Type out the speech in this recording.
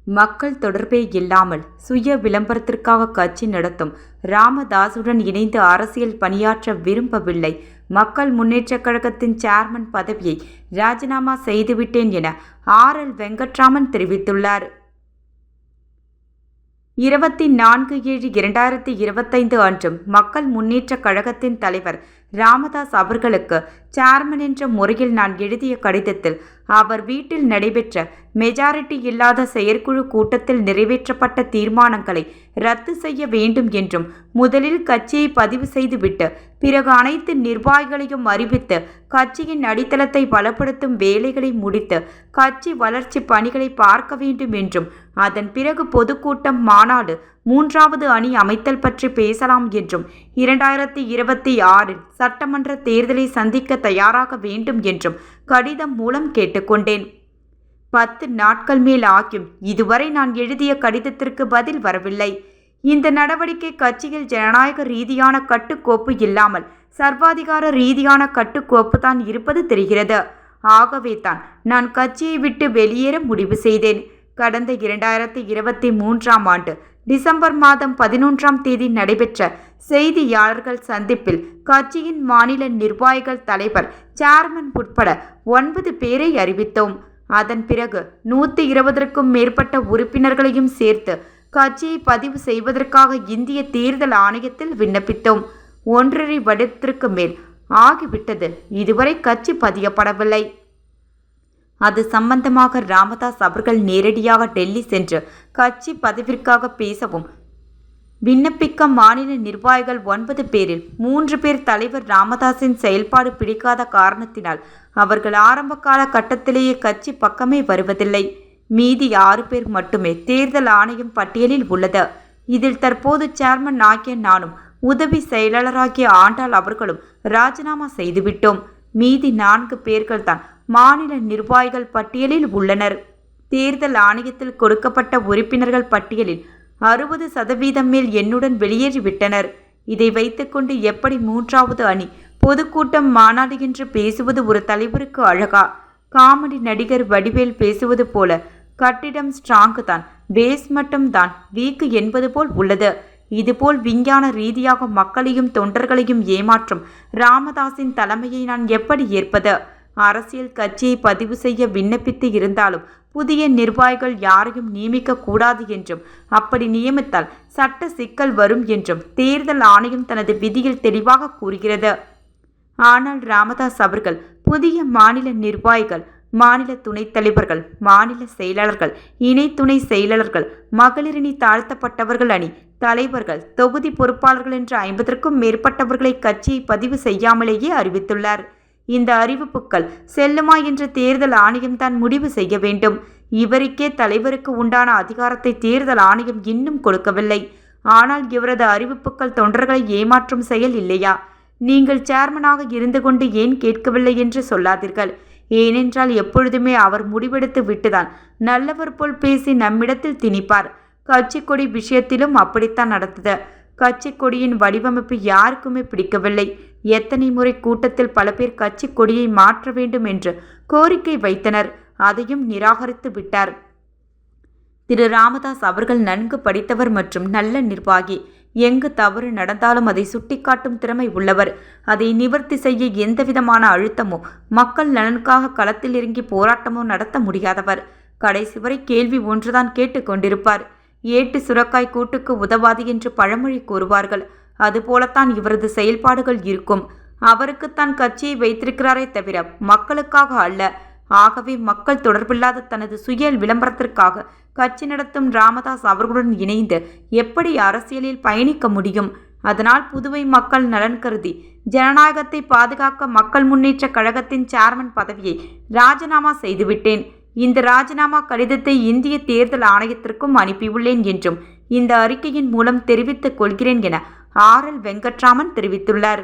மக்கள் தொடர்பே இல்லாமல் சுய விளம்பரத்திற்காக கட்சி நடத்தும் ராமதாசுடன் இணைந்து அரசியல் பணியாற்ற விரும்பவில்லை. மக்கள் முன்னேற்றக் கழகத்தின் சேர்மன் பதவியை ராஜினாமா செய்துவிட்டேன் என RL வெங்கட்ராமன் தெரிவித்துள்ளார். 24/7/2025 அன்றும் மக்கள் முன்னேற்றக் கழகத்தின் தலைவர் ராமதாஸ் அவர்களுக்கு சேர்மன் என்ற முறையில் நான் எழுதிய கடிதத்தில் அவர் வீட்டில் நடைபெற்ற மெஜாரிட்டி இல்லாத செயற்குழு கூட்டத்தில் நிறைவேற்றப்பட்ட தீர்மானங்களை ரத்து செய்ய வேண்டும் என்றும், முதலில் கட்சியை பதிவு செய்துவிட்டு பிறகு அனைத்து நிர்வாகிகளையும் அறிவித்து கட்சியின் அடித்தளத்தை பலப்படுத்தும் வேலைகளை முடித்து கட்சி வளர்ச்சி பணிகளை பார்க்க வேண்டும் என்றும், அதன் பிறகு பொதுக்கூட்டம், மாநாடு, 3வது அணி அமைத்தல் பற்றி பேசலாம் என்றும், 2026 சட்டமன்ற தேர்தலை சந்திக்க தயாராக வேண்டும் என்றும் கடிதம் மூலம் கேட்டுக்கொண்டேன். 10 நாட்கள் மேல் ஆகியும் இதுவரை நான் எழுதிய கடிதத்திற்கு பதில் வரவில்லை. இந்த நடவடிக்கை கட்சியில் ஜனநாயக ரீதியான கட்டுக்கோப்பு இல்லாமல் சர்வாதிகார ரீதியான கட்டுக்கோப்பு தான் இருப்பது தெரிகிறது. ஆகவே தான் நான் கட்சியை விட்டு வெளியேற முடிவு செய்தேன். கடந்த 2023ஆம் ஆண்டு டிசம்பர் மாதம் 11ஆம் தேதி நடைபெற்ற செய்தியாளர்கள் சந்திப்பில் கட்சியின் மாநில நிர்வாகிகள், தலைவர், சேர்மன் உட்பட 9 பேரை அறிவித்தோம். அதன் பிறகு 120க்கும் மேற்பட்ட உறுப்பினர்களையும் சேர்த்து கட்சியை பதிவு செய்வதற்காக இந்திய தேர்தல் ஆணையத்தில் விண்ணப்பித்தோம். 1.5 வருடத்திற்கு மேல் ஆகிவிட்டது. இதுவரை கட்சி பதியப்படவில்லை. அது சம்பந்தமாக ராமதாஸ் அவர்கள் நேரடியாக டெல்லி சென்று கட்சி பதவிற்காக பேசவும் விண்ணப்பிக்க மாநில நிர்வாகிகள் 9 பேரில் 3 பேர் தலைவர் ராமதாஸின் செயல்பாடு பிடிக்காத காரணத்தினால் அவர்கள் ஆரம்ப கால கட்டத்திலேயே கட்சி பக்கமே வருவதில்லை. மீதி 6 பேர் மட்டுமே தேர்தல் ஆணையம் பட்டியலில் உள்ளது. இதில் தற்போது சேர்மன் ஆகிய நானும் உதவி செயலாளராகிய ஆண்டாள் அவர்களும் ராஜினாமா செய்துவிட்டோம். மீதி 4 பேர்கள் தான் மாநில நிர்வாகிகள் பட்டியலில் உள்ளனர். தேர்தல் ஆணையத்தில் கொடுக்கப்பட்ட உறுப்பினர்கள் பட்டியலில் 60% மேல் என்னுடன் வெளியேறிவிட்டனர். இதை வைத்துக்கொண்டு எப்படி 3வது அணி பொதுக்கூட்டம், மாநாடு என்று பேசுவது ஒரு தலைவருக்கு அழகா? காமெடி நடிகர் வடிவேல் பேசுவது போல கட்டிடம் ஸ்ட்ராங் தான், பேஸ் மட்டும் தான் வீக்கு என்பது போல் உள்ளது. இதுபோல் விஞ்ஞான ரீதியாக மக்களையும் தொண்டர்களையும் ஏமாற்றும் ராமதாஸின் தலைமையை நான் எப்படி ஏற்பது? அரசியல் கட்சியை பதிவு செய்ய விண்ணப்பித்து இருந்தாலும் புதிய நிர்வாகிகள் யாரையும் நியமிக்க கூடாது என்றும், அப்படி நியமித்தால் சட்ட சிக்கல் வரும் என்றும் தேர்தல் ஆணையம் தனது விதியில் தெளிவாக கூறுகிறது. ஆனால் ராமதாஸ் அவர்கள் புதிய மாநில நிர்வாகிகள், மாநில துணைத் தலைவர்கள், மாநில செயலாளர்கள், இணை துணை செயலாளர்கள், மகளிரணி தாழ்த்தப்பட்டவர்கள் அணி தலைவர்கள், தொகுதி பொறுப்பாளர்கள் என்ற 50க்கும் மேற்பட்டவர்களை கட்சியை பதிவு செய்யாமலேயே அறிவித்துள்ளார். இந்த அறிவிப்புகள் செல்லுமா என்று தேர்தல் ஆணையம் தான் முடிவு செய்ய வேண்டும். இவருக்கே தலைவருக்கு உண்டான அதிகாரத்தை தேர்தல் ஆணையம் இன்னும் கொடுக்கவில்லை. ஆனால் இவரது அறிவிப்புகள் தொண்டர்களை ஏமாற்றும் செயல் இல்லையா? நீங்கள் சேர்மனாக இருந்து கொண்டு ஏன் கேட்கவில்லை என்று சொல்லாதீர்கள். ஏனென்றால் எப்பொழுதுமே அவர் முடிவெடுத்து விட்டுதான் நல்லவர் போல் பேசி நம்மிடத்தில் திணிப்பார். கட்சி கொடி விஷயத்திலும் அப்படித்தான் நடந்தது. கட்சி கொடியின் வடிவமைப்பு யாருக்குமே பிடிக்கவில்லை. எத்தனை முறை கூட்டத்தில் பல பேர் கட்சி கொடியை மாற்ற வேண்டும் என்று கோரிக்கை வைத்தனர். அதையும் நிராகரித்து விட்டார். திரு ராமதாஸ் அவர்கள் நன்கு படித்தவர் மற்றும் நல்ல நிர்வாகி. எங்கு தவறு நடந்தாலும் அதை சுட்டிக்காட்டும் திறமை உள்ளவர். அதை நிவர்த்தி செய்ய எந்தவிதமான அழுத்தமோ, மக்கள் நலனுக்காக களத்தில் இறங்கி போராட்டமோ நடத்த முடியாதவர். கடைசி வரை கேள்வி ஒன்றுதான் கேட்டுக்கொண்டிருப்பார். ஏட்டு சுரக்காய் கூட்டுக்கு உதவாது என்று பழமொழி கூறுவார்கள். அதுபோலத்தான் இவரது செயல்பாடுகள் இருக்கும். அவருக்குத்தான் கட்சியை வைத்திருக்கிறாரே தவிர மக்களுக்காக அல்ல. ஆகவே மக்கள் தொடர்பில்லாத தனது சுய விளம்பரத்திற்காக கட்சி நடத்தும் ராமதாஸ் அவர்களுடன் இணைந்து எப்படி அரசியலில் பயணிக்க முடியும்? அதனால் புதுவை மக்கள் நலன் கருதி ஜனநாயகத்தை பாதுகாக்க மக்கள் முன்னேற்ற கழகத்தின் சேர்மன் பதவியை ராஜினாமா செய்துவிட்டேன். இந்த ராஜினாமா கடிதத்தை இந்திய தேர்தல் ஆணையத்திற்கும் அனுப்பியுள்ளேன் என்றும் இந்த அறிக்கையின் மூலம் தெரிவித்துக் கொள்கிறேன் என RL வெங்கட்ராமன் தெரிவித்துள்ளார்.